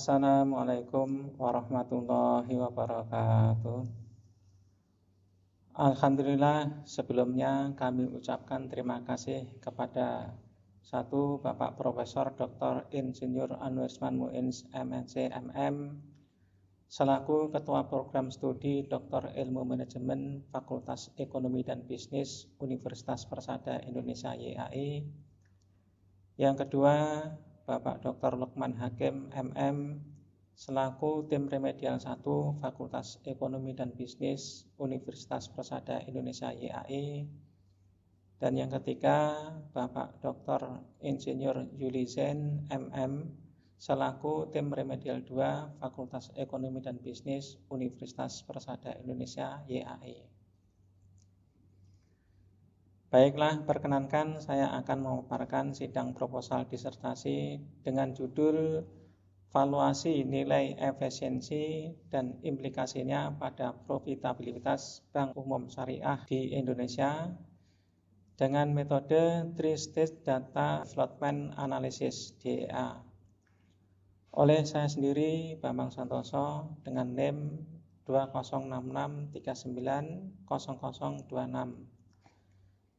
Assalamualaikum warahmatullahi wabarakatuh. Alhamdulillah, sebelumnya kami ucapkan terima kasih kepada satu Bapak Profesor Dr. Insinyur Anwarsman Muins MNC MM selaku Ketua Program Studi Dr. Ilmu Manajemen Fakultas Ekonomi dan Bisnis Universitas Persada Indonesia YAI. Yang kedua, Bapak Dr. Lukman Hakim MM selaku tim remedial 1 Fakultas Ekonomi dan Bisnis Universitas Persada Indonesia YAI. Dan yang ketiga, Bapak Dr. Insinyur Yuli Zain MM selaku tim remedial 2 Fakultas Ekonomi dan Bisnis Universitas Persada Indonesia YAI. Baiklah, perkenankan saya akan memaparkan sidang proposal disertasi dengan judul Valuasi Nilai Efisiensi dan Implikasinya pada Profitabilitas Bank Umum Syariah di Indonesia dengan metode Three-Stage Data Development Analysis (DDA) oleh saya sendiri, Bambang Santoso, dengan NIM 2066390026,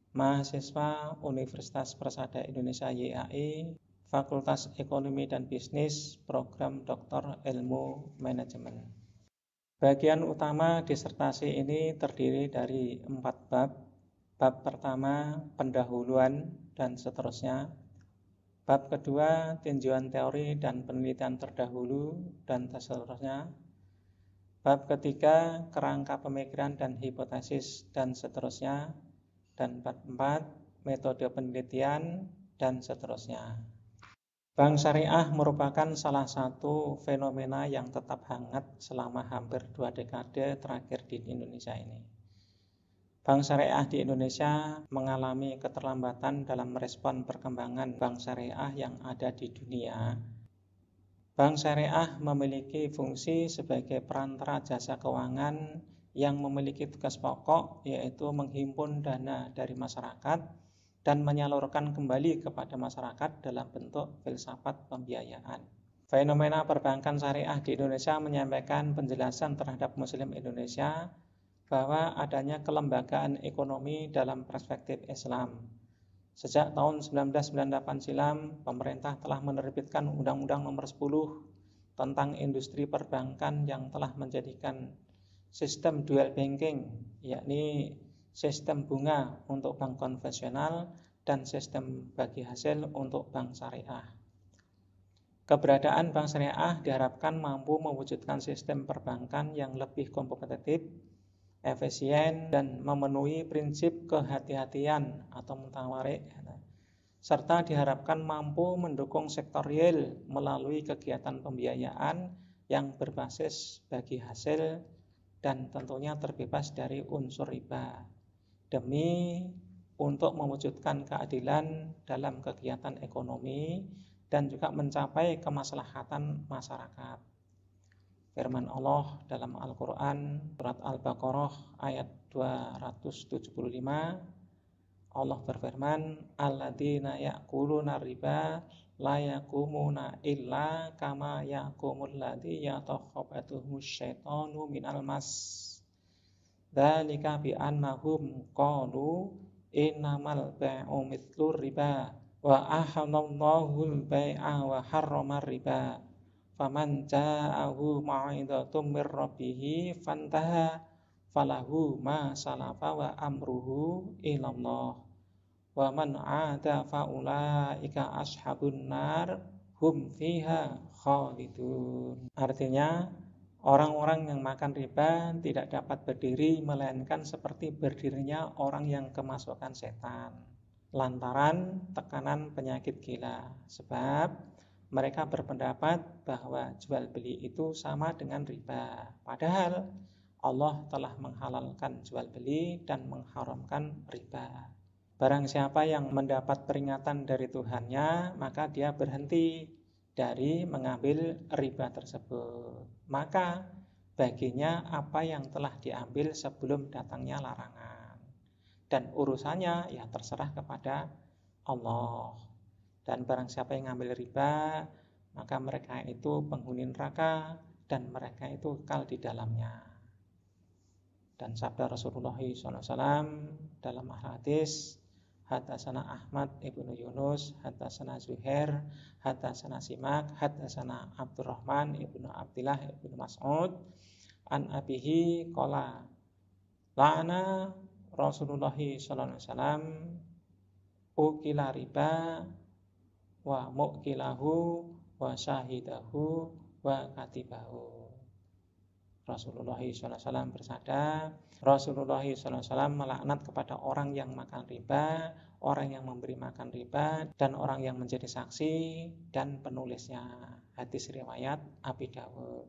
mahasiswa Universitas Persada Indonesia YAI, Fakultas Ekonomi dan Bisnis, Program Dr. Ilmu Manajemen. Bagian utama disertasi ini terdiri dari 4 bab. Bab pertama, pendahuluan dan seterusnya. Bab kedua, tinjauan teori dan penelitian terdahulu dan seterusnya. Bab ketiga, kerangka pemikiran dan hipotesis dan seterusnya. Dan bab 4, metode penelitian dan seterusnya. Bank syariah merupakan salah satu fenomena yang tetap hangat selama hampir 2 dekade terakhir di Indonesia ini. Bank syariah di Indonesia mengalami keterlambatan dalam merespon perkembangan bank syariah yang ada di dunia. Bank syariah memiliki fungsi sebagai perantara jasa keuangan yang memiliki tugas pokok, yaitu menghimpun dana dari masyarakat dan menyalurkan kembali kepada masyarakat dalam bentuk filsafat pembiayaan. Fenomena perbankan syariah di Indonesia menyampaikan penjelasan terhadap Muslim Indonesia bahwa adanya kelembagaan ekonomi dalam perspektif Islam. Sejak tahun 1998 silam, pemerintah telah menerbitkan Undang-Undang Nomor 10 tentang industri perbankan yang telah menjadikan sistem dual banking, yakni sistem bunga untuk bank konvensional dan sistem bagi hasil untuk bank syariah. Keberadaan bank syariah diharapkan mampu mewujudkan sistem perbankan yang lebih kompetitif, efisien, dan memenuhi prinsip kehati-hatian atau mutawarik, serta diharapkan mampu mendukung sektor real melalui kegiatan pembiayaan yang berbasis bagi hasil dan tentunya terbebas dari unsur riba, demi untuk mewujudkan keadilan dalam kegiatan ekonomi dan juga mencapai kemaslahatan masyarakat. Firman Allah dalam Al-Quran surat Al-Baqarah ayat 275, Allah berfirman, alladzina ya'kuluna riba la yaqumuna illa kama yaqumul ladzi yatakhabbathu syaitanu minal mas. Dzalika bi annahum qalu innamal bai'u mithlur riba wa ahallallahu al-bai'a wa harrama riba. Faman ja'ahu mau'izatum mir rabbih fantaha falahu ma salafa wa amruhu ilallah. Wa man 'ada fa ulaika ashabun nar hum fiha khalidun. Artinya, orang-orang yang makan riba tidak dapat berdiri melainkan seperti berdirinya orang yang kemasukan setan lantaran tekanan penyakit gila. Sebab mereka berpendapat bahwa jual beli itu sama dengan riba. Padahal Allah telah menghalalkan jual beli dan mengharamkan riba. Barang siapa yang mendapat peringatan dari Tuhannya, maka dia berhenti dari mengambil riba tersebut. Maka baginya apa yang telah diambil sebelum datangnya larangan. Dan urusannya ya terserah kepada Allah. Dan barang siapa yang mengambil riba, maka mereka itu penghuni neraka dan mereka itu kekal di dalamnya. Dan sabda Rasulullah SAW dalam hadis, haddatsana Ahmad ibnu Yunus, haddatsana Zuhair, haddatsana Simak, haddatsana Abdurrahman ibnu Abdillah ibnu Mas'ud, an abihi qala la'ana Rasulullah SAW ukila riba wa mu'kilahu wa syahidahu wa katibahu. Rasulullah SAW bersabda, Rasulullah SAW melaknat kepada orang yang makan riba, orang yang memberi makan riba, dan orang yang menjadi saksi dan penulisnya. Hadis riwayat Abi Dawud.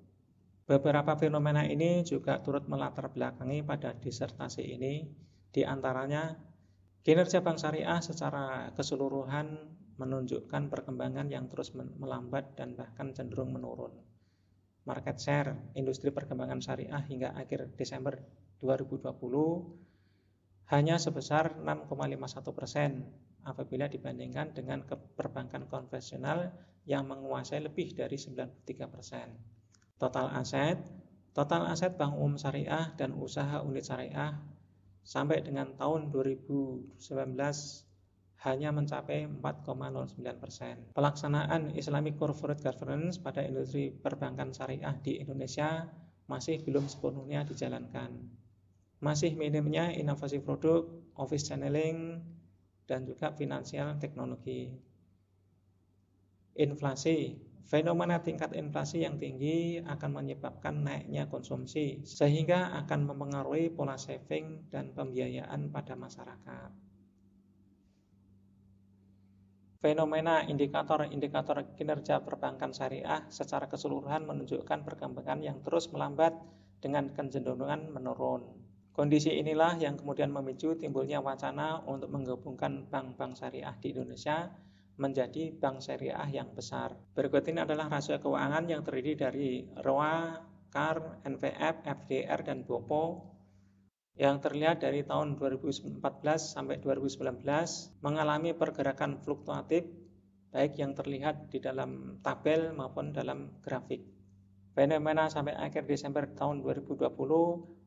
Beberapa fenomena ini juga turut melatar belakangi pada disertasi ini, di antaranya kinerja bank syariah secara keseluruhan menunjukkan perkembangan yang terus melambat dan bahkan cenderung menurun. Market share industri perkembangan syariah hingga akhir Desember 2020 hanya sebesar 6,51% apabila dibandingkan dengan perbankan konvensional yang menguasai lebih dari 93%. Total aset bank umum syariah dan usaha unit syariah sampai dengan tahun 2019 hanya mencapai 4,09%. Pelaksanaan Islamic Corporate Governance pada industri perbankan syariah di Indonesia masih belum sepenuhnya dijalankan. Masih minimnya inovasi produk, office channeling, dan juga finansial teknologi. Inflasi. Fenomena tingkat inflasi yang tinggi akan menyebabkan naiknya konsumsi, sehingga akan mempengaruhi pola saving dan pembiayaan pada masyarakat. Fenomena indikator kinerja perbankan syariah secara keseluruhan menunjukkan perkembangan yang terus melambat dengan kecenderungan menurun. Kondisi inilah yang kemudian memicu timbulnya wacana untuk menggabungkan bank-bank syariah di Indonesia menjadi bank syariah yang besar. Berikut ini adalah rasio keuangan yang terdiri dari ROA, CAR, NPF, FDR, dan BOPO yang terlihat dari tahun 2014 sampai 2019 mengalami pergerakan fluktuatif baik yang terlihat di dalam tabel maupun dalam grafik. Fenomena sampai akhir Desember tahun 2020,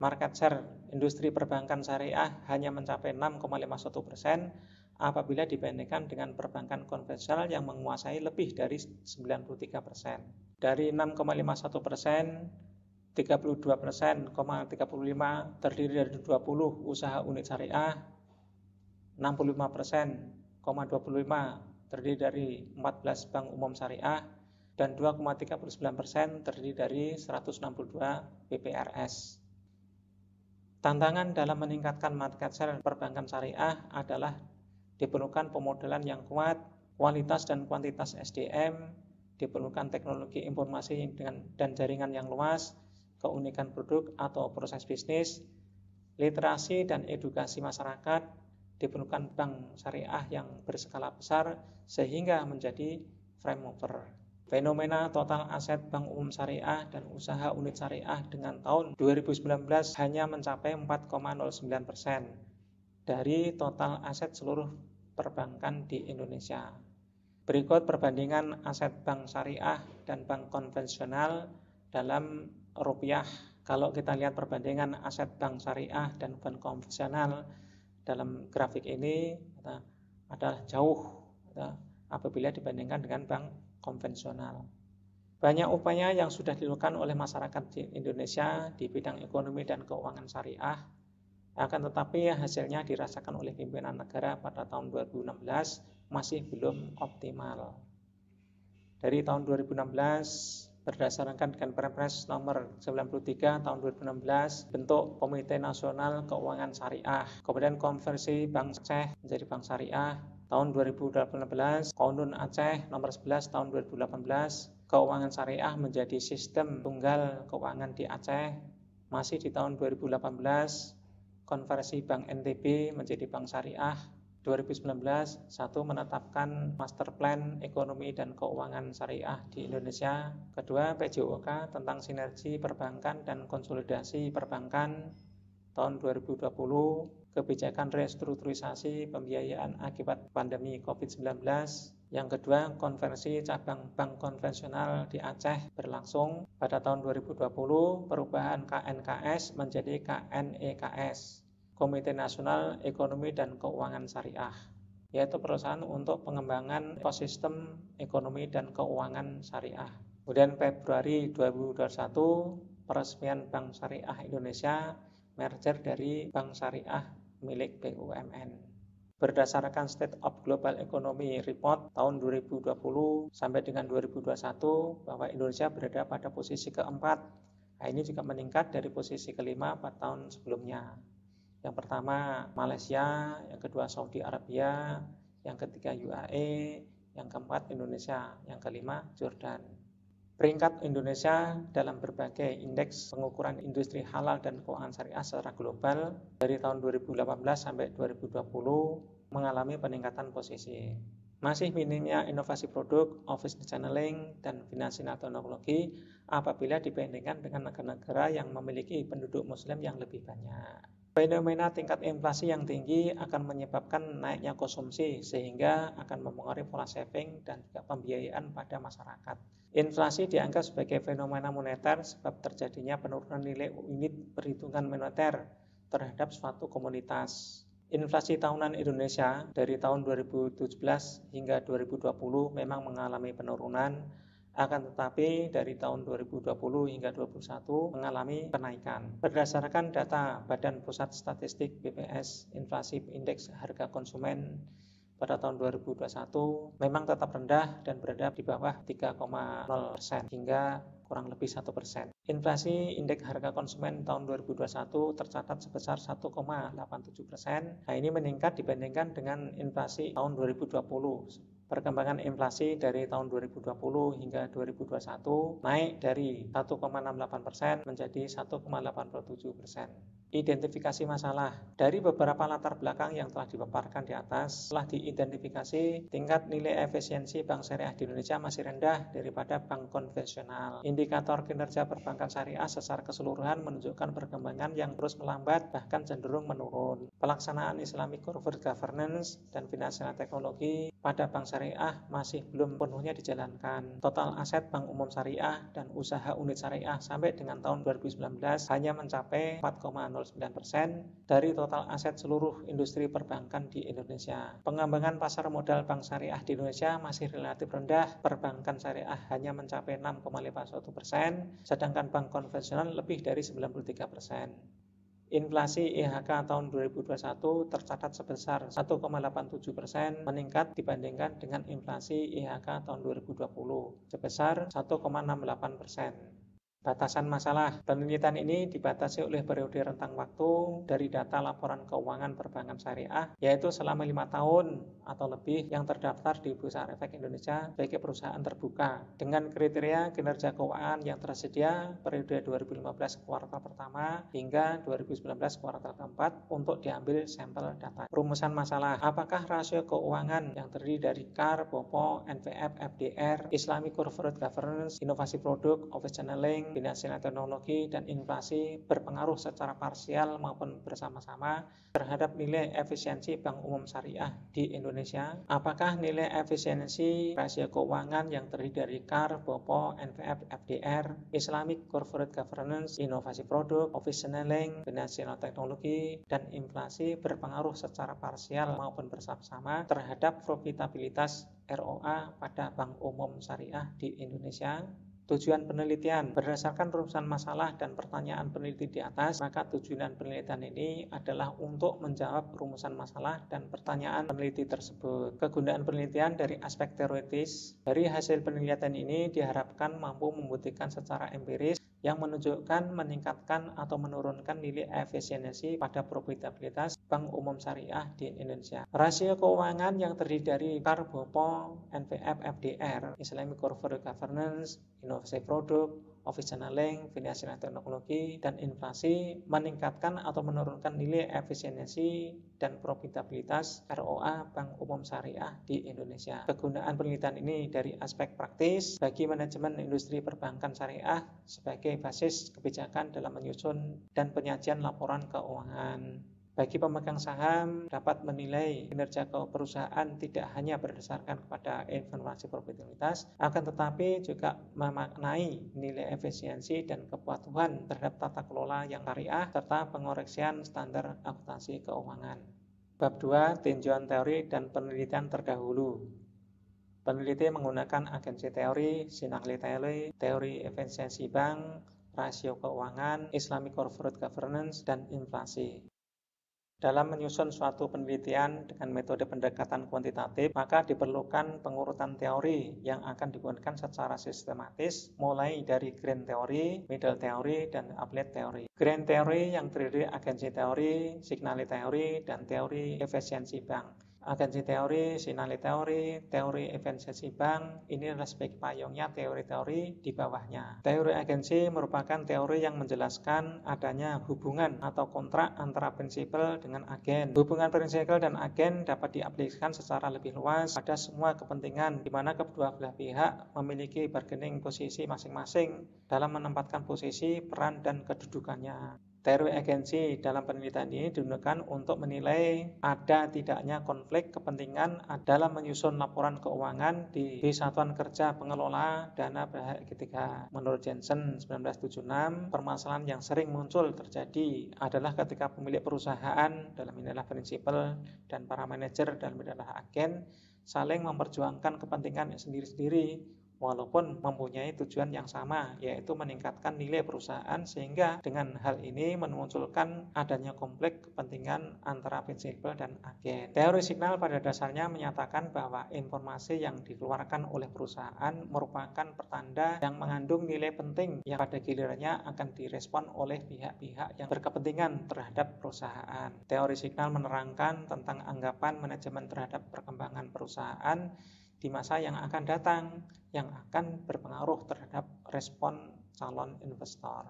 market share industri perbankan syariah hanya mencapai 6,51% apabila dibandingkan dengan perbankan konvensional yang menguasai lebih dari 93%. Dari 6,51%, 32,35% terdiri dari 20 usaha unit syariah, 65,25% terdiri dari 14 bank umum syariah, dan 2,39% terdiri dari 162 BPRS. Tantangan dalam meningkatkan market share perbankan syariah adalah diperlukan pemodelan yang kuat, kualitas dan kuantitas SDM, diperlukan teknologi informasi dan jaringan yang luas, keunikan produk atau proses bisnis, literasi dan edukasi masyarakat, diperlukan bank syariah yang berskala besar sehingga menjadi frame mover. Fenomena total aset bank umum syariah dan usaha unit syariah dengan tahun 2019 hanya mencapai 4,09% dari total aset seluruh perbankan di Indonesia. Berikut perbandingan aset bank syariah dan bank konvensional dalam rupiah. Kalau kita lihat perbandingan aset bank syariah dan bank konvensional dalam grafik ini adalah jauh apabila dibandingkan dengan bank konvensional. Banyak upaya yang sudah dilakukan oleh masyarakat di Indonesia di bidang ekonomi dan keuangan syariah, akan tetapi hasilnya dirasakan oleh pimpinan negara pada tahun 2016 masih belum optimal. Dari tahun 2016 berdasarkan dengan Perpres nomor 93 tahun 2016 bentuk Komite Nasional Keuangan Syariah, kemudian konversi Bank Aceh menjadi Bank Syariah tahun 2018, Konun Aceh nomor 11 tahun 2018, keuangan syariah menjadi sistem tunggal keuangan di Aceh. Masih di tahun 2018, konversi Bank NTB menjadi Bank Syariah. 2019, menetapkan Master Plan Ekonomi dan Keuangan Syariah di Indonesia. Kedua, PJOK tentang sinergi perbankan dan konsolidasi perbankan tahun 2020, kebijakan restrukturisasi pembiayaan akibat pandemi COVID-19. Yang kedua, konversi cabang bank konvensional di Aceh berlangsung. Pada tahun 2020, perubahan KNKS menjadi KNEKS, Komite Nasional Ekonomi dan Keuangan Syariah, yaitu perusahaan untuk pengembangan ekosistem ekonomi dan keuangan syariah. Kemudian Februari 2021, peresmian Bank Syariah Indonesia merger dari Bank Syariah milik BUMN. Berdasarkan State of Global Economy Report tahun 2020 sampai dengan 2021 bahwa Indonesia berada pada posisi keempat. Nah, ini juga meningkat dari posisi kelima pada tahun sebelumnya. Yang pertama Malaysia, yang kedua Saudi Arabia, yang ketiga UAE, yang keempat Indonesia, yang kelima Jordan. Peringkat Indonesia dalam berbagai indeks pengukuran industri halal dan keuangan syariah secara global dari tahun 2018 sampai 2020 mengalami peningkatan posisi. Masih minimnya inovasi produk, office channeling, dan finansial teknologi apabila dibandingkan dengan negara-negara yang memiliki penduduk muslim yang lebih banyak. Fenomena tingkat inflasi yang tinggi akan menyebabkan naiknya konsumsi sehingga akan mempengaruhi pola saving dan juga pembiayaan pada masyarakat. Inflasi dianggap sebagai fenomena moneter sebab terjadinya penurunan nilai unit perhitungan moneter terhadap suatu komoditas. Inflasi tahunan Indonesia dari tahun 2017 hingga 2020 memang mengalami penurunan, akan tetapi dari tahun 2020 hingga 2021 mengalami kenaikan. Berdasarkan data Badan Pusat Statistik BPS, inflasi indeks harga konsumen pada tahun 2021 memang tetap rendah dan berada di bawah 3,0% hingga kurang lebih 1%. Inflasi indeks harga konsumen tahun 2021 tercatat sebesar 1,87%. Nah, ini meningkat dibandingkan dengan inflasi tahun 2020. Perkembangan inflasi dari tahun 2020 hingga 2021 naik dari 1,68% menjadi 1,87%. Identifikasi masalah. Dari beberapa latar belakang yang telah dipaparkan di atas, telah diidentifikasi tingkat nilai efisiensi bank syariah di Indonesia masih rendah daripada bank konvensional. Indikator kinerja perbankan syariah secara keseluruhan menunjukkan perkembangan yang terus melambat bahkan cenderung menurun. Pelaksanaan Islamic Corporate Governance dan Financial Technology pada bank syariah masih belum penuhnya dijalankan. Total aset bank umum syariah dan usaha unit syariah sampai dengan tahun 2019 hanya mencapai 4,09% dari total aset seluruh industri perbankan di Indonesia. Pengembangan pasar modal bank syariah di Indonesia masih relatif rendah. Perbankan syariah hanya mencapai 6,51%, sedangkan bank konvensional lebih dari 93%. Inflasi IHK tahun 2021 tercatat sebesar 1,87%, meningkat dibandingkan dengan inflasi IHK tahun 2020 sebesar 1,68%. Batasan masalah. Penelitian ini dibatasi oleh periode rentang waktu dari data laporan keuangan perbankan syariah, yaitu selama 5 tahun atau lebih yang terdaftar di Bursa Efek Indonesia sebagai perusahaan terbuka dengan kriteria kinerja keuangan yang tersedia periode 2015 kuartal pertama hingga 2019 kuartal keempat untuk diambil sampel data. Rumusan masalah. Apakah rasio keuangan yang terdiri dari CAR, BOPO, NPF, FDR, Islamic Corporate Governance, inovasi produk, office channeling, finansial teknologi, dan inflasi berpengaruh secara parsial maupun bersama-sama terhadap nilai efisiensi bank umum syariah di Indonesia? Apakah nilai efisiensi rasio keuangan yang terdiri dari CAR, BOPO, NPF, FDR, Islamic Corporate Governance, inovasi produk, office channeling, finansial teknologi, dan inflasi berpengaruh secara parsial maupun bersama-sama terhadap profitabilitas ROA pada bank umum syariah di Indonesia? Tujuan penelitian. Berdasarkan rumusan masalah dan pertanyaan peneliti di atas, maka tujuan penelitian ini adalah untuk menjawab rumusan masalah dan pertanyaan peneliti tersebut. Kegunaan penelitian dari aspek teoritis. Dari hasil penelitian ini diharapkan mampu membuktikan secara empiris yang menunjukkan meningkatkan atau menurunkan nilai efisiensi pada profitabilitas bank umum syariah di Indonesia. Rasio keuangan yang terdiri dari CAR, BOPO, NPF, FDR, Islamic Corporate Governance, inovasi produk, office channeling, finansial teknologi, dan inflasi meningkatkan atau menurunkan nilai efisiensi dan profitabilitas ROA bank umum syariah di Indonesia. Kegunaan penelitian ini dari aspek praktis bagi manajemen industri perbankan syariah sebagai basis kebijakan dalam menyusun dan penyajian laporan keuangan. Bagi pemegang saham dapat menilai kinerja perusahaan tidak hanya berdasarkan kepada informasi profitabilitas, akan tetapi juga memaknai nilai efisiensi dan kepatuhan terhadap tata kelola yang syariah serta pengoreksian standar akuntansi keuangan. Bab 2, tinjauan teori dan penelitian terdahulu. Peneliti menggunakan agensi teori, sinangli teori, teori efisiensi bank, rasio keuangan, Islamic corporate governance, dan inflasi. Dalam menyusun suatu penelitian dengan metode pendekatan kuantitatif, maka diperlukan pengurutan teori yang akan digunakan secara sistematis, mulai dari grand teori, middle teori, dan applied teori. Grand teori yang terdiri agensi teori, signali teori, dan teori efisiensi bank. Agensi teori, sinali teori, teori efisiensi bank, ini adalah sebagai payungnya teori-teori di bawahnya. Teori agensi merupakan teori yang menjelaskan adanya hubungan atau kontrak antara prinsipal dengan agen. Hubungan prinsipal dan agen dapat diaplikasikan secara lebih luas pada semua kepentingan, di mana kedua belah pihak memiliki bargaining posisi masing-masing dalam menempatkan posisi, peran, dan kedudukannya. Teori agensi dalam penelitian ini digunakan untuk menilai ada tidaknya konflik kepentingan dalam menyusun laporan keuangan di Satuan Kerja Pengelola Dana Pihak Ketiga. Menurut Jensen 1976, permasalahan yang sering muncul terjadi adalah ketika pemilik perusahaan, dalam ini adalah prinsipal, dan para manajer, dalam ini adalah agen, saling memperjuangkan kepentingan sendiri-sendiri walaupun mempunyai tujuan yang sama, yaitu meningkatkan nilai perusahaan, sehingga dengan hal ini memunculkan adanya konflik kepentingan antara prinsipal dan agen. Teori signal pada dasarnya menyatakan bahwa informasi yang dikeluarkan oleh perusahaan merupakan pertanda yang mengandung nilai penting yang pada gilirannya akan direspon oleh pihak-pihak yang berkepentingan terhadap perusahaan. Teori signal menerangkan tentang anggapan manajemen terhadap perkembangan perusahaan di masa yang akan datang, yang akan berpengaruh terhadap respon calon investor.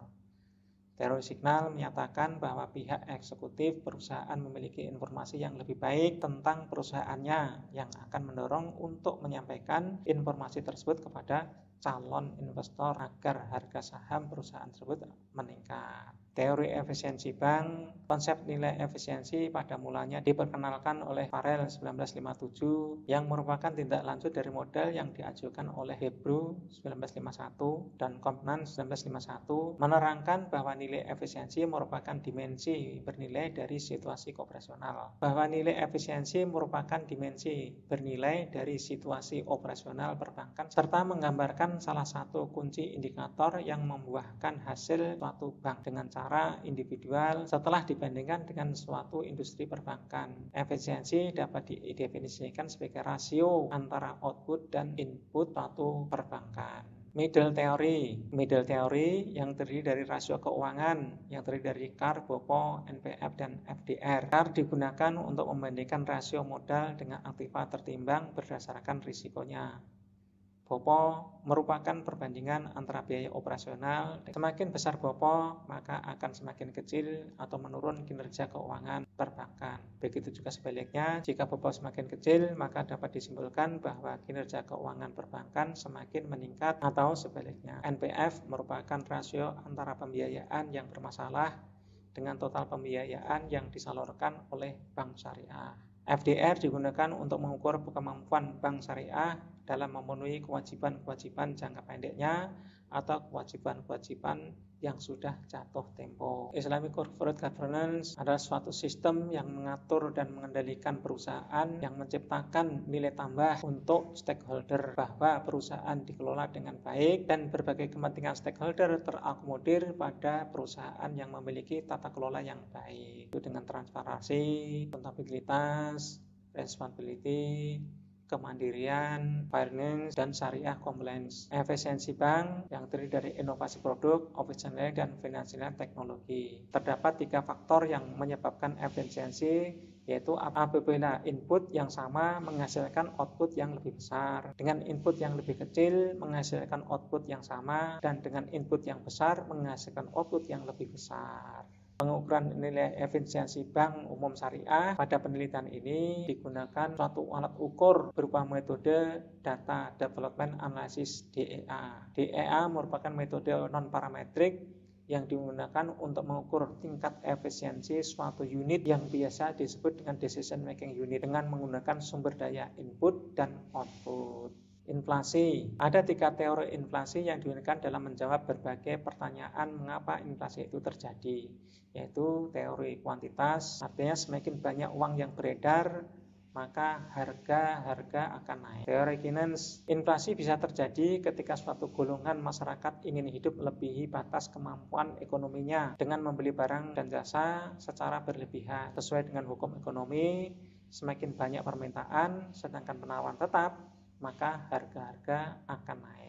Teori signal menyatakan bahwa pihak eksekutif perusahaan memiliki informasi yang lebih baik tentang perusahaannya yang akan mendorong untuk menyampaikan informasi tersebut kepada calon investor agar harga saham perusahaan tersebut meningkat. Teori efisiensi bank, konsep nilai efisiensi pada mulanya diperkenalkan oleh Farrell 1957 yang merupakan tindak lanjut dari model yang diajukan oleh Hebrew 1951 dan Kaufman 1951, menerangkan bahwa nilai efisiensi merupakan dimensi bernilai dari situasi operasional. Bahwa nilai efisiensi merupakan dimensi bernilai dari situasi operasional perbankan serta menggambarkan salah satu kunci indikator yang membuahkan hasil suatu bank dengan cara individual setelah dibandingkan dengan suatu industri perbankan. Efisiensi dapat didefinisikan sebagai rasio antara output dan input suatu perbankan. Middle teori yang terdiri dari rasio keuangan yang terdiri dari CAR, BOPO, NPF, dan FDR. CAR digunakan untuk membandingkan rasio modal dengan aktiva tertimbang berdasarkan risikonya. BOPO merupakan perbandingan antara biaya operasional. Semakin besar BOPO, maka akan semakin kecil atau menurun kinerja keuangan perbankan. Begitu juga sebaliknya, jika BOPO semakin kecil, maka dapat disimpulkan bahwa kinerja keuangan perbankan semakin meningkat atau sebaliknya. NPF merupakan rasio antara pembiayaan yang bermasalah dengan total pembiayaan yang disalurkan oleh bank syariah. FDR digunakan untuk mengukur kemampuan bank syariah dalam memenuhi kewajiban-kewajiban jangka pendeknya atau kewajiban-kewajiban yang sudah jatuh tempo. Islamic corporate governance adalah suatu sistem yang mengatur dan mengendalikan perusahaan yang menciptakan nilai tambah untuk stakeholder, bahwa perusahaan dikelola dengan baik dan berbagai kepentingan stakeholder terakomodir pada perusahaan yang memiliki tata kelola yang baik, itu dengan transparansi, akuntabilitas, responsibility, kemandirian, fairness, dan syariah compliance. Efisiensi bank yang terdiri dari inovasi produk, operasional, dan finansial teknologi. Terdapat 3 faktor yang menyebabkan efisiensi, yaitu apabila input yang sama menghasilkan output yang lebih besar, dengan input yang lebih kecil menghasilkan output yang sama, dan dengan input yang besar menghasilkan output yang lebih besar. Pengukuran nilai efisiensi bank umum syariah pada penelitian ini digunakan suatu alat ukur berupa metode Data Development Analysis DEA. DEA merupakan metode non-parametrik yang digunakan untuk mengukur tingkat efisiensi suatu unit yang biasa disebut dengan decision making unit dengan menggunakan sumber daya input dan output. Inflasi. Ada 3 teori inflasi yang digunakan dalam menjawab berbagai pertanyaan mengapa inflasi itu terjadi, yaitu teori kuantitas, artinya semakin banyak uang yang beredar, maka harga akan naik. Teori Keynes, inflasi bisa terjadi ketika suatu golongan masyarakat ingin hidup melebihi batas kemampuan ekonominya dengan membeli barang dan jasa secara berlebihan. Sesuai dengan hukum ekonomi, semakin banyak permintaan sedangkan penawaran tetap, maka harga akan naik.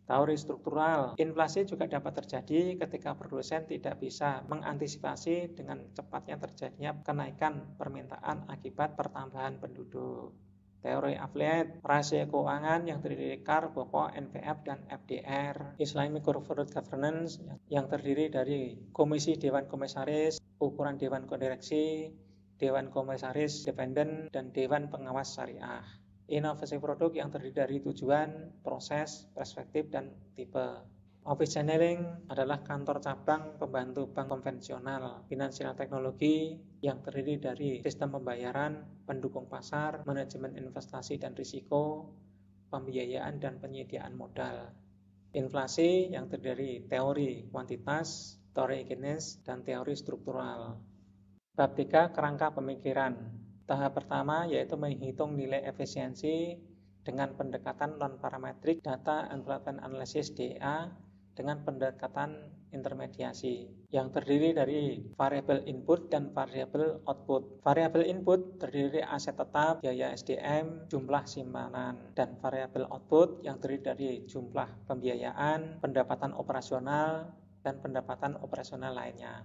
Teori struktural. Inflasi juga dapat terjadi ketika produsen tidak bisa mengantisipasi dengan cepatnya terjadinya kenaikan permintaan akibat pertambahan penduduk. Teori affiliate, rasio keuangan yang terdiri dari CAR, BOPO, NPF, dan FDR. Islamic Corporate Governance yang terdiri dari Komisi Dewan Komisaris, ukuran Dewan Direksi, Dewan Komisaris Independen, dan Dewan Pengawas Syariah. Inovasi produk yang terdiri dari tujuan, proses, perspektif, dan tipe. Office channeling adalah kantor cabang pembantu bank konvensional. Financial teknologi yang terdiri dari sistem pembayaran, pendukung pasar, manajemen investasi dan risiko, pembiayaan dan penyediaan modal. Inflasi yang terdiri dari teori kuantitas, teori Keynes, dan teori struktural. Bab 3, kerangka pemikiran. Tahap pertama yaitu menghitung nilai efisiensi dengan pendekatan non-parametrik data envelopment analysis DA dengan pendekatan intermediasi yang terdiri dari variabel input dan variabel output. Variabel input terdiri dari aset tetap, biaya SDM, jumlah simpanan, dan variabel output yang terdiri dari jumlah pembiayaan, pendapatan operasional, dan pendapatan operasional lainnya.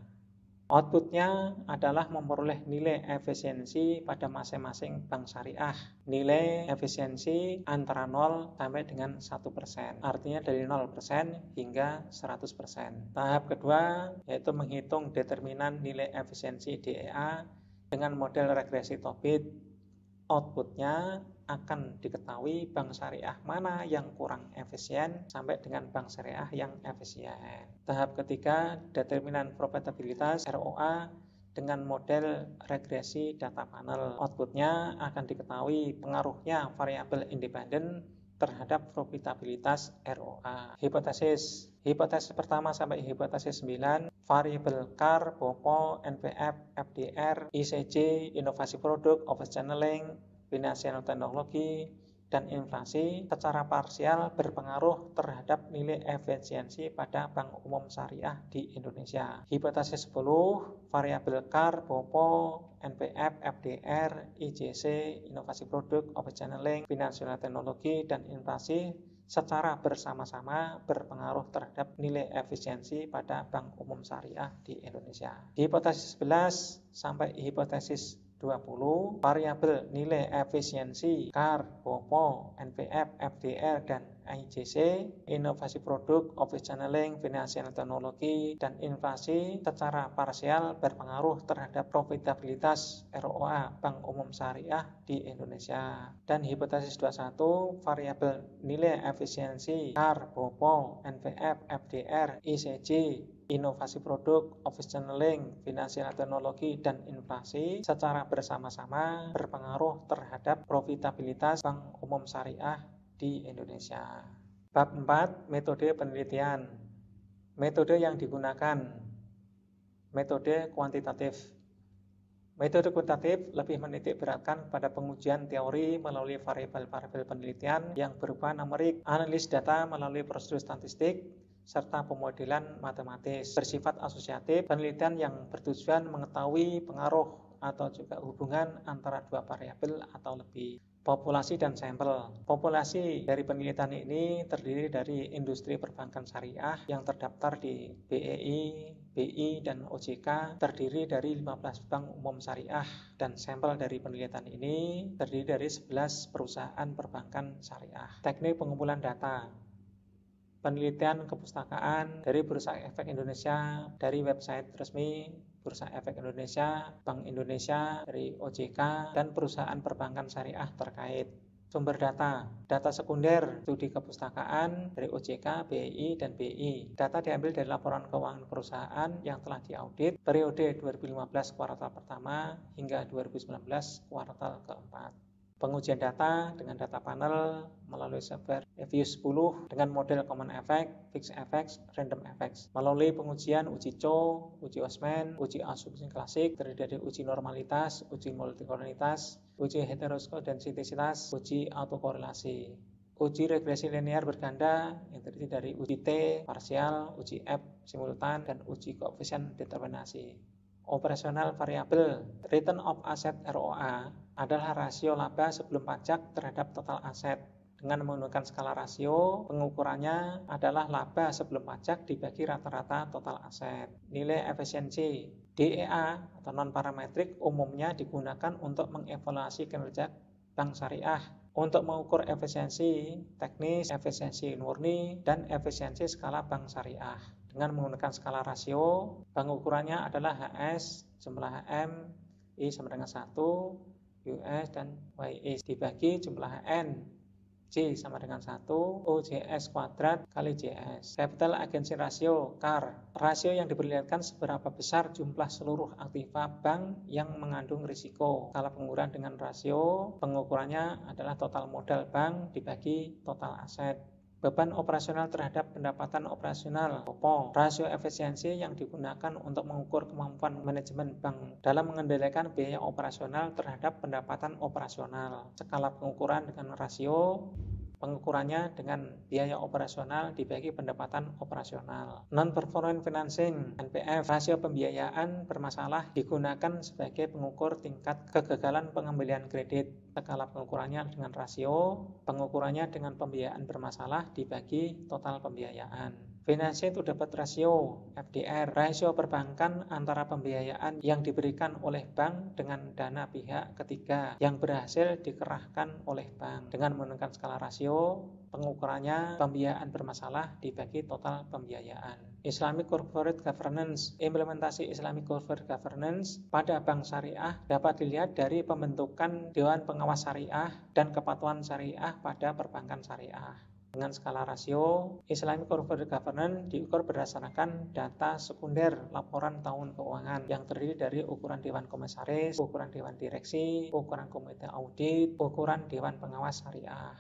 Outputnya adalah memperoleh nilai efisiensi pada masing-masing bank syariah. Nilai efisiensi antara 0 sampai dengan 1%. Artinya dari 0% hingga 100%. Tahap kedua yaitu menghitung determinan nilai efisiensi DEA dengan model regresi Tobit. Outputnya akan diketahui bank syariah mana yang kurang efisien sampai dengan bank syariah yang efisien. Tahap ketiga, determinan profitabilitas ROA dengan model regresi data panel. Outputnya akan diketahui pengaruhnya variabel independen terhadap profitabilitas ROA. Hipotesis pertama sampai hipotesis 9, variabel CAR, BOPO, NPF, FDR, ICJ, inovasi produk, office channeling, financial teknologi, dan inflasi secara parsial berpengaruh terhadap nilai efisiensi pada bank umum syariah di Indonesia. Hipotesis 10, variabel CAR, BOPO, NPF, FDR, IJC, inovasi produk, office channeling, financial teknologi, dan inflasi secara bersama-sama berpengaruh terhadap nilai efisiensi pada bank umum syariah di Indonesia. Hipotesis 11 sampai hipotesis 20, variabel nilai efisiensi CAR, BOPO, NPF, FDR, dan IJC, inovasi produk, office channeling, financial teknologi, dan inflasi secara parsial berpengaruh terhadap profitabilitas ROA Bank Umum Syariah di Indonesia. Dan hipotesis 21, variabel nilai efisiensi CAR, BOPO, NPF, FDR, ICJ, inovasi produk, office channeling, finansial teknologi, dan inflasi secara bersama-sama berpengaruh terhadap profitabilitas Bank Umum Syariah di Indonesia. Bab 4, metode penelitian. Metode yang digunakan. Metode kuantitatif. Metode kuantitatif lebih menitik beratkan pada pengujian teori melalui variabel-variabel penelitian yang berupa numerik, analis data melalui prosedur statistik, serta pemodelan matematis bersifat asosiatif, penelitian yang bertujuan mengetahui pengaruh atau juga hubungan antara dua variabel atau lebih. Populasi dan sampel. Populasi dari penelitian ini terdiri dari industri perbankan syariah yang terdaftar di BEI, BI, dan OJK, terdiri dari 15 bank umum syariah, dan sampel dari penelitian ini terdiri dari 11 perusahaan perbankan syariah. Teknik pengumpulan data. Penelitian kepustakaan dari Bursa Efek Indonesia, dari website resmi Bursa Efek Indonesia, Bank Indonesia, dari OJK, dan perusahaan perbankan syariah terkait. Sumber data, data sekunder, studi kepustakaan dari OJK, BI, dan BI. Data diambil dari laporan keuangan perusahaan yang telah diaudit periode 2015 kuartal pertama hingga 2019 kuartal keempat. Pengujian data dengan data panel melalui software View 10 dengan model Common Effect, Fixed Effects, Random Effects. Melalui pengujian uji CO, uji Osman, uji asumsi klasik, terdiri dari uji normalitas, uji multikolonitas, uji heteroskodensititas, uji autokorelasi. Uji regresi linear berganda yang terdiri dari uji T, parsial, uji F, simultan, dan uji koefisien determinasi. Operasional variabel, return of asset ROA, adalah rasio laba sebelum pajak terhadap total aset. Dengan menggunakan skala rasio, pengukurannya adalah laba sebelum pajak dibagi rata-rata total aset. Nilai efisiensi, DEA atau non-parametrik umumnya digunakan untuk mengevaluasi kinerja bank syariah. Untuk mengukur efisiensi teknis, efisiensi murni, dan efisiensi skala bank syariah. Dengan menggunakan skala rasio, pengukurannya adalah HS jumlah M, I sama dengan 1, US dan YI dibagi jumlah N, J sama dengan 1, OJS kuadrat kali JS. Capital Agency Ratio, CAR, rasio yang diperlihatkan seberapa besar jumlah seluruh aktiva bank yang mengandung risiko. Skala pengukuran dengan rasio, pengukurannya adalah total modal bank dibagi total aset. Beban operasional terhadap pendapatan operasional (OPO), rasio efisiensi yang digunakan untuk mengukur kemampuan manajemen bank dalam mengendalikan biaya operasional terhadap pendapatan operasional. Skala pengukuran dengan rasio, pengukurannya dengan biaya operasional dibagi pendapatan operasional. Non-performing financing (NPF), rasio pembiayaan bermasalah digunakan sebagai pengukur tingkat kegagalan pengembalian kredit. Skala pengukurannya dengan rasio, pengukurannya dengan pembiayaan bermasalah dibagi total pembiayaan. Financing to debt ratio (FDR), rasio perbankan antara pembiayaan yang diberikan oleh bank dengan dana pihak ketiga yang berhasil dikerahkan oleh bank. Dengan menggunakan skala rasio, pengukurannya pembiayaan bermasalah dibagi total pembiayaan. Islamic Corporate Governance, implementasi Islamic Corporate Governance pada bank syariah dapat dilihat dari pembentukan Dewan Pengawas Syariah dan kepatuhan syariah pada perbankan syariah. Dengan skala rasio, Islamic Corporate Governance diukur berdasarkan data sekunder laporan tahun keuangan yang terdiri dari ukuran Dewan Komisaris, ukuran Dewan Direksi, ukuran Komite Audit, ukuran Dewan Pengawas Syariah.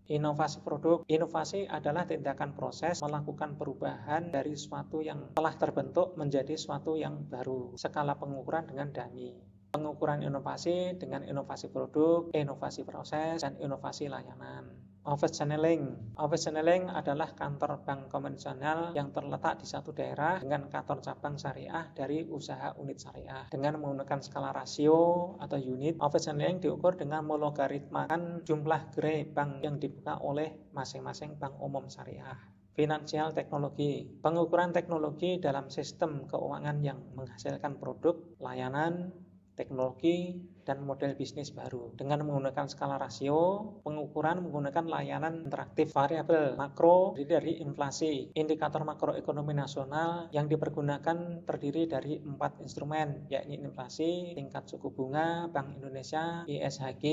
Inovasi produk. Inovasi adalah tindakan proses melakukan perubahan dari sesuatu yang telah terbentuk menjadi sesuatu yang baru. Skala pengukuran dengan DAMI. Pengukuran inovasi dengan inovasi produk, inovasi proses, dan inovasi layanan. Office channeling. Office channeling adalah kantor bank konvensional yang terletak di satu daerah dengan kantor cabang syariah dari usaha unit syariah. Dengan menggunakan skala rasio atau unit, office channeling diukur dengan melogaritmakan jumlah gerai bank yang dibuka oleh masing-masing bank umum syariah. Financial teknologi. Pengukuran teknologi dalam sistem keuangan yang menghasilkan produk, layanan, teknologi, dan model bisnis baru. Dengan menggunakan skala rasio, pengukuran menggunakan layanan interaktif. Variabel makro terdiri dari inflasi. Indikator makroekonomi nasional yang dipergunakan terdiri dari 4 instrumen, yakni inflasi, tingkat suku bunga, Bank Indonesia, ISHG,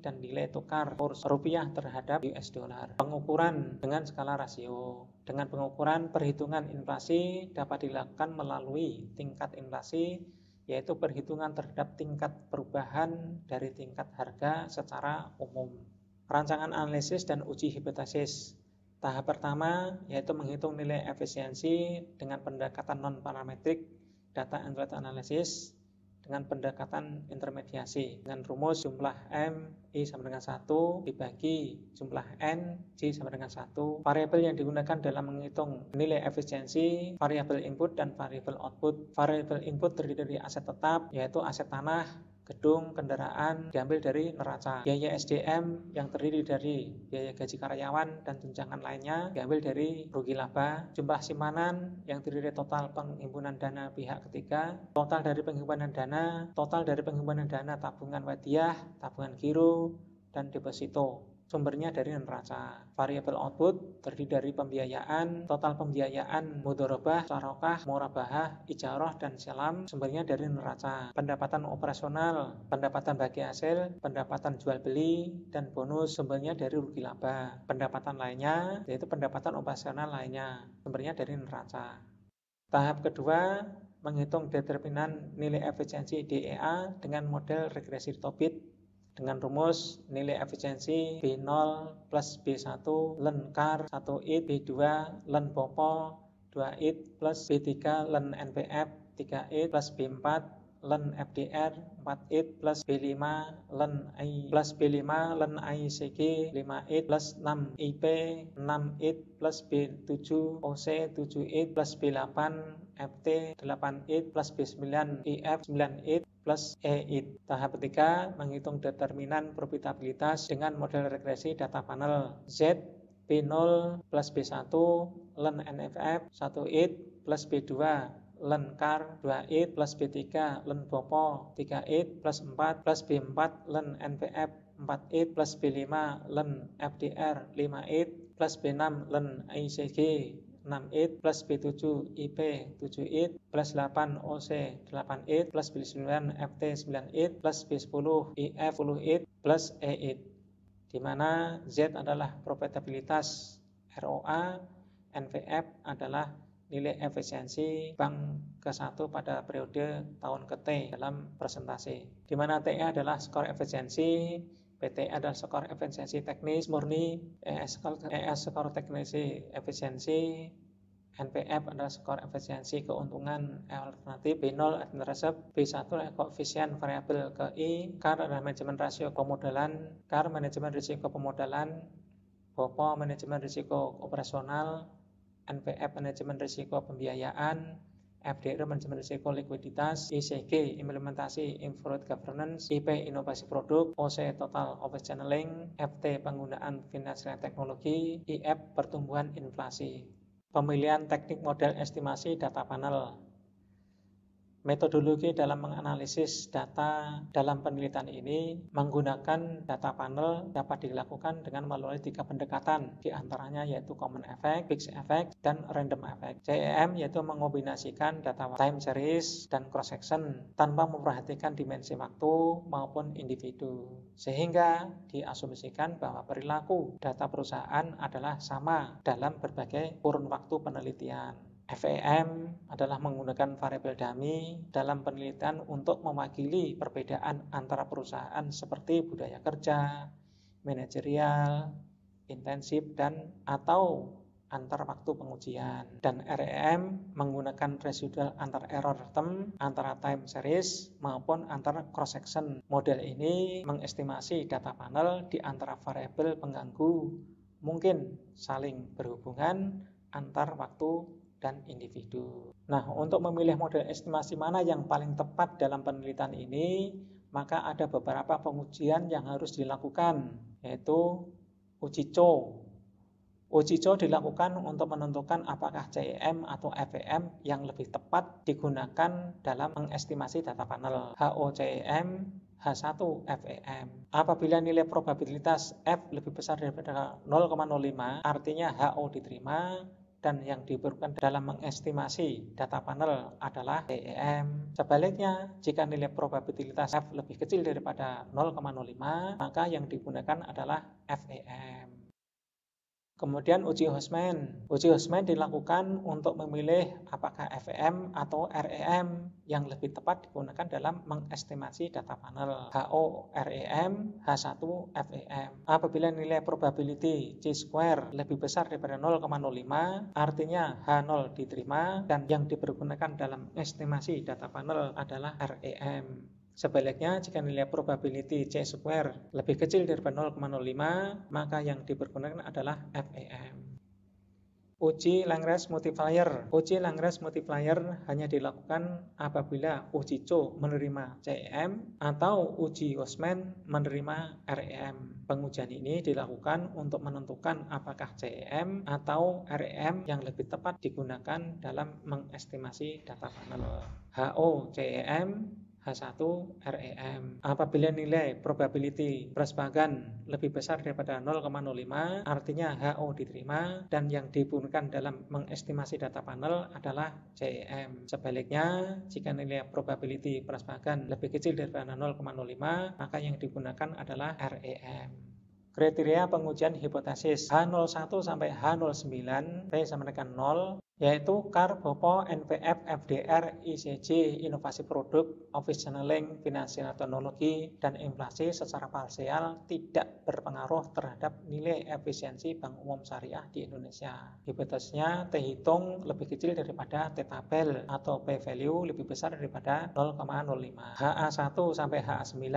dan nilai tukar kurs rupiah terhadap US dollar. Pengukuran dengan skala rasio. Dengan pengukuran perhitungan inflasi dapat dilakukan melalui tingkat inflasi, yaitu perhitungan terhadap tingkat perubahan dari tingkat harga secara umum. Rancangan analisis dan uji hipotesis. Tahap pertama yaitu menghitung nilai efisiensi dengan pendekatan non-parametrik data and analysis dengan pendekatan intermediasi dengan rumus jumlah M, I sama dengan 1 dibagi jumlah N, J sama dengan 1. Variabel yang digunakan dalam menghitung nilai efisiensi, variabel input dan variabel output. Variabel input terdiri dari aset tetap, yaitu aset tanah, gedung, kendaraan, diambil dari neraca. Biaya SDM yang terdiri dari biaya gaji karyawan dan tunjangan lainnya diambil dari rugi laba. Jumlah simpanan yang terdiri dari total penghimpunan dana pihak ketiga, total dari penghimpunan dana, total dari penghimpunan dana tabungan wadiah, tabungan giro, dan deposito. sumbernya dari neraca. Variabel output terdiri dari pembiayaan, total pembiayaan, mudharabah, sarokah, murabahah, ijarah, dan selam, sumbernya dari neraca. Pendapatan operasional, pendapatan bagi hasil, pendapatan jual beli, dan bonus, sumbernya dari rugi laba. Pendapatan lainnya, yaitu pendapatan operasional lainnya, sumbernya dari neraca. Tahap kedua, menghitung determinan nilai efisiensi DEA dengan model regresi Tobit dengan rumus nilai efisiensi B0 plus B1 len KAR 1 IT, B2 len BOPO 2 IT plus B3 len NPF 3 IT plus B4 len FDR 4 IT plus B5 len I plus B5 len ICG 5 IT plus 6 IP 6 IT plus B7 OC 7 IT plus B8 FT 8 IT plus B9 IF 9 IT plus EIT. Tahap ketiga, menghitung determinan profitabilitas dengan model regresi data panel. Z B0 plus B1 len NFF 1 IT plus B2 len KAR 2 IT plus B3 len BOPO 3 IT plus 4 plus B4 len NPF 4 IT plus B5 len FDR 5 IT plus B6 len ICG 6 IT plus B7 IP 7 IT plus 8 OC 8 IT plus B9 FT 9 IT plus B10 IF 10 IT plus E IT, di mana Z adalah profitabilitas ROA, NPF adalah nilai efisiensi bank ke-1 pada periode tahun ke-T dalam presentasi, di mana TE adalah skor efisiensi, PT adalah skor efisiensi teknis murni, ES skor teknisi efisiensi, NPF adalah skor efisiensi keuntungan alternatif, B0 intercept, B1 koefisien variabel ke I, KAR adalah manajemen rasio pemodalan, KAR manajemen risiko pemodalan, BOPO manajemen risiko operasional, NPF manajemen risiko pembiayaan, FDR manajemen risiko likuiditas, ICG implementasi Informed Governance, IP inovasi produk, OC total office channeling, FT penggunaan finansial teknologi, IF pertumbuhan inflasi. Pemilihan teknik model estimasi data panel. Metodologi dalam menganalisis data dalam penelitian ini menggunakan data panel dapat dilakukan dengan melalui 3 pendekatan, diantaranya yaitu Common Effect, Fixed Effect, dan Random Effect. CEM yaitu mengombinasikan data time series dan cross section tanpa memperhatikan dimensi waktu maupun individu, sehingga diasumsikan bahwa perilaku data perusahaan adalah sama dalam berbagai kurun waktu penelitian. FEM adalah menggunakan variabel dummy dalam penelitian untuk mewakili perbedaan antara perusahaan seperti budaya kerja, manajerial, intensif, dan atau antar waktu pengujian. Dan REM menggunakan residual antar error term, antara time series maupun antar cross section. Model ini mengestimasi data panel di antara variabel pengganggu mungkin saling berhubungan antar waktu dan individu. Nah, untuk memilih model estimasi mana yang paling tepat dalam penelitian ini, maka ada beberapa pengujian yang harus dilakukan, yaitu uji CO. Uji CO dilakukan untuk menentukan apakah CEM atau FEM yang lebih tepat digunakan dalam mengestimasi data panel. HOCEM, H1 FEM. Apabila nilai probabilitas F lebih besar daripada 0,05, artinya HO diterima, dan yang diperlukan dalam mengestimasi data panel adalah CEM. Sebaliknya, jika nilai probabilitas F lebih kecil daripada 0,05, maka yang digunakan adalah FEM. Kemudian uji Hostman. Uji Hostman dilakukan untuk memilih apakah FEM atau REM yang lebih tepat digunakan dalam mengestimasi data panel. HO REM, H1 FEM. Apabila nilai probability C-square lebih besar daripada 0,05, artinya H0 diterima dan yang dipergunakan dalam estimasi data panel adalah REM. Sebaliknya, jika nilai probability C-square lebih kecil daripada 0,05, maka yang dipergunakan adalah FEM. Uji Lagrange multiplier. Uji Lagrange multiplier hanya dilakukan apabila uji CO menerima CEM atau uji Hostman menerima REM. Pengujian ini dilakukan untuk menentukan apakah CEM atau REM yang lebih tepat digunakan dalam mengestimasi data panel. HO CEM, H1 REM. Apabila nilai probability persebaran lebih besar daripada 0,05, artinya HO diterima dan yang digunakan dalam mengestimasi data panel adalah JEM. Sebaliknya, jika nilai probability persebaran lebih kecil daripada 0,05, maka yang digunakan adalah REM. Kriteria pengujian hipotesis H01 sampai H09 P sama dengan 0, yaitu CAR, BOPO, NPF, FDR, ICJ, inovasi produk, office channeling, finansial teknologi, dan inflasi secara parsial tidak berpengaruh terhadap nilai efisiensi bank umum syariah di Indonesia. Hipotesisnya T hitung lebih kecil daripada T tabel atau P value lebih besar daripada 0,05. HA1 sampai HA9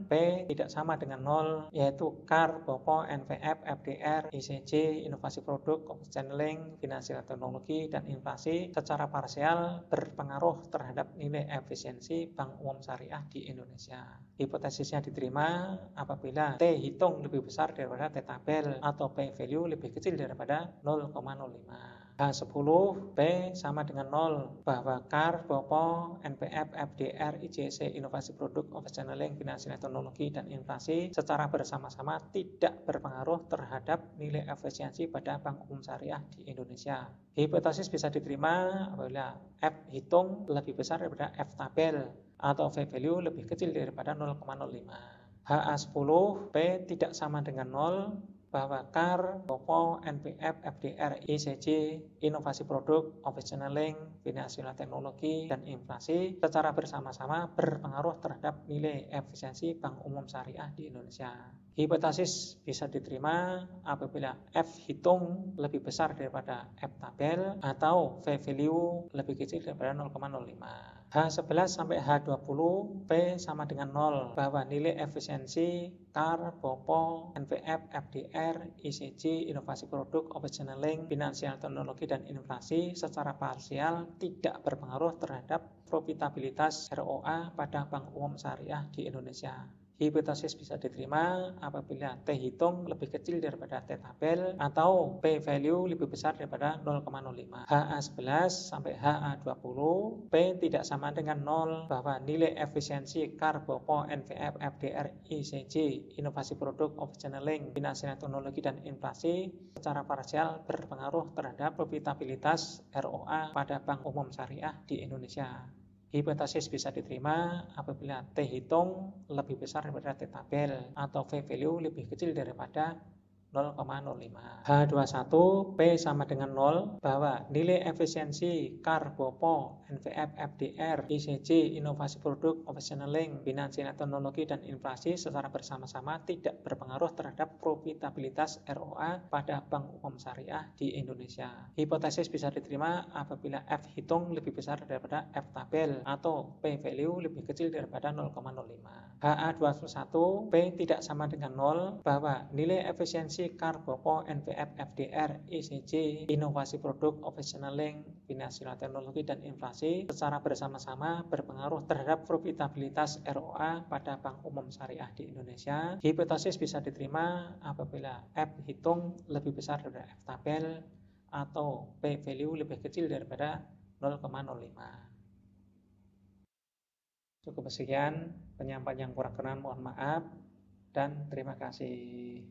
P tidak sama dengan 0, yaitu CAR, BOPO, NPF, FDR, ICJ, inovasi produk, office channeling, finansial teknologi, dan inflasi secara parsial berpengaruh terhadap nilai efisiensi bank umum syariah di Indonesia. Hipotesisnya diterima apabila T hitung lebih besar daripada T tabel atau P value lebih kecil daripada 0,05. H10 P sama dengan 0, bahwa CAR, BOPO, NPF, FDR, ICC, inovasi produk, office channeling, finansial teknologi, dan inflasi secara bersama-sama tidak berpengaruh terhadap nilai efisiensi pada bank umum syariah di Indonesia. Hipotesis bisa diterima apabila F hitung lebih besar daripada F tabel atau V value lebih kecil daripada 0,05. HA10 P tidak sama dengan 0, bahwa CAR, BOPO, NPF, FDR, ICJ, inovasi produk, office channeling, finansial teknologi, dan inflasi secara bersama-sama berpengaruh terhadap nilai efisiensi bank umum syariah di Indonesia. Hipotesis bisa diterima apabila F hitung lebih besar daripada F tabel atau V value lebih kecil daripada 0,05. H11 sampai H20 P sama dengan 0, bahwa nilai efisiensi CAR, BOPO, NPF, FDR, ICJ, inovasi produk, office channeling, finansial teknologi, dan inflasi secara parsial tidak berpengaruh terhadap profitabilitas ROA pada bank umum syariah di Indonesia. Hipotesis bisa diterima apabila T hitung lebih kecil daripada T tabel atau P value lebih besar daripada 0,05. HA11 sampai HA20 P tidak sama dengan 0, bahwa nilai efisiensi CAR, BOPO, NPF, FDR, ICJ, inovasi produk, office channeling, finansial teknologi, dan inflasi secara parsial berpengaruh terhadap profitabilitas ROA pada bank umum syariah di Indonesia. Hipotesis bisa diterima apabila T hitung lebih besar daripada T tabel atau V value lebih kecil daripada 0,05. H21 P sama dengan 0, bahwa nilai efisiensi CAR, BOPO, NPF, FDR, ICJ, inovasi produk, office channeling, finansial teknologi, dan inflasi secara bersama-sama tidak berpengaruh terhadap profitabilitas ROA pada bank umum syariah di Indonesia. Hipotesis bisa diterima apabila F hitung lebih besar daripada F tabel atau P value lebih kecil daripada 0,05. HA21 P tidak sama dengan 0, bahwa nilai efisiensi CAR, BOPO, NPF, FDR, ICJ, inovasi produk, office channeling, finansial teknologi, dan inflasi secara bersama-sama berpengaruh terhadap profitabilitas ROA pada bank umum syariah di Indonesia. Hipotesis bisa diterima apabila F hitung lebih besar daripada F tabel atau P value lebih kecil daripada 0,05. Cukup sekian penyampaian yang kurang berkenan, mohon maaf dan terima kasih.